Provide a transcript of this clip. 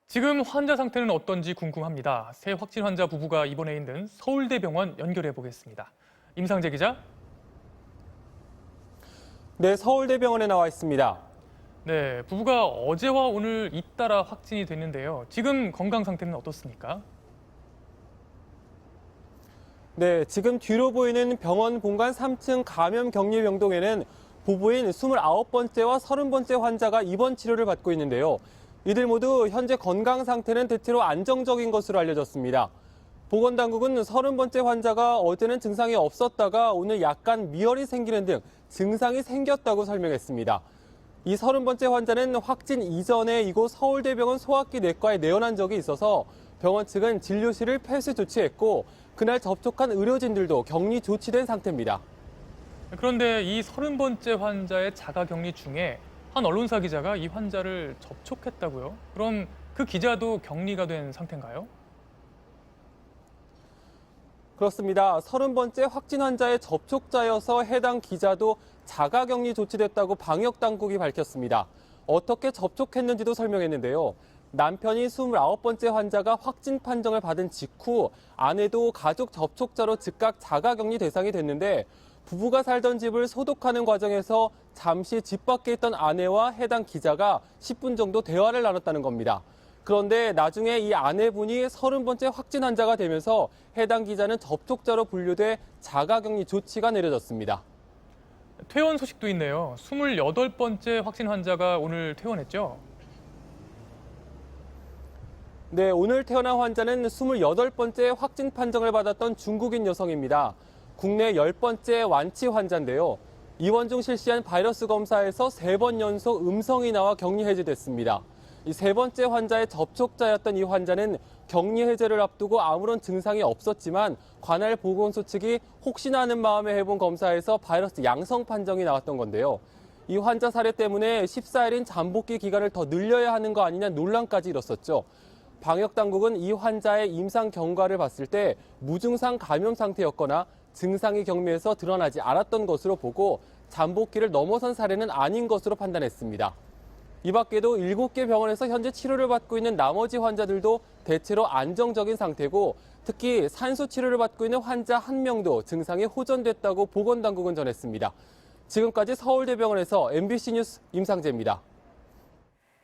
지금 환자 상태는 어떤지 궁금합니다. 새 확진 환자 부부가 입원해 있는 서울대병원 연결해 보겠습니다. 임상재 기자. 네, 서울대병원에 나와 있습니다. 네, 부부가 어제와 오늘 잇따라 확진이 됐는데요. 지금 건강 상태는 어떻습니까? 네, 지금 뒤로 보이는 병원 본관 3층 감염 격리 병동에는 부부인 29번째와 30번째 환자가 입원 치료를 받고 있는데요. 이들 모두 현재 건강 상태는 대체로 안정적인 것으로 알려졌습니다. 보건당국은 30번째 환자가 어제는 증상이 없었다가 오늘 약간 미열이 생기는 등 증상이 생겼다고 설명했습니다. 이 30번째 환자는 확진 이전에 이곳 서울대병원 소아기 내과에 내원한 적이 있어서 병원 측은 진료실을 폐쇄 조치했고 그날 접촉한 의료진들도 격리 조치된 상태입니다. 그런데 이 30번째 환자의 자가격리 중에 한 언론사 기자가 이 환자를 접촉했다고요? 그럼 그 기자도 격리가 된 상태인가요? 그렇습니다. 30번째 확진 환자의 접촉자여서 해당 기자도 자가격리 조치됐다고 방역당국이 밝혔습니다. 어떻게 접촉했는지도 설명했는데요. 남편이 29번째 환자가 확진 판정을 받은 직후 아내도 가족 접촉자로 즉각 자가격리 대상이 됐는데 부부가 살던 집을 소독하는 과정에서 잠시 집 밖에 있던 아내와 해당 기자가 10분 정도 대화를 나눴다는 겁니다. 그런데 나중에 이 아내분이 30번째 확진 환자가 되면서 해당 기자는 접촉자로 분류돼 자가격리 조치가 내려졌습니다. 퇴원 소식도 있네요. 28번째 확진 환자가 오늘 퇴원했죠? 네, 오늘 태어난 환자는 28번째 확진 판정을 받았던 중국인 여성입니다. 국내 10번째 완치 환자인데요. 입원 중 실시한 바이러스 검사에서 3번 연속 음성이 나와 격리 해제됐습니다. 이 3번째 환자의 접촉자였던 이 환자는 격리 해제를 앞두고 아무런 증상이 없었지만 관할 보건소 측이 혹시나 하는 마음에 해본 검사에서 바이러스 양성 판정이 나왔던 건데요. 이 환자 사례 때문에 14일인 잠복기 기간을 더 늘려야 하는 거 아니냐 논란까지 일었었죠. 방역당국은 이 환자의 임상 경과를 봤을 때 무증상 감염 상태였거나 증상이 경미해서 드러나지 않았던 것으로 보고 잠복기를 넘어선 사례는 아닌 것으로 판단했습니다. 이 밖에도 7개 병원에서 현재 치료를 받고 있는 나머지 환자들도 대체로 안정적인 상태고 특히 산수 치료를 받고 있는 환자 1명도 증상이 호전됐다고 보건당국은 전했습니다. 지금까지 서울대병원에서 MBC 뉴스 임상재입니다.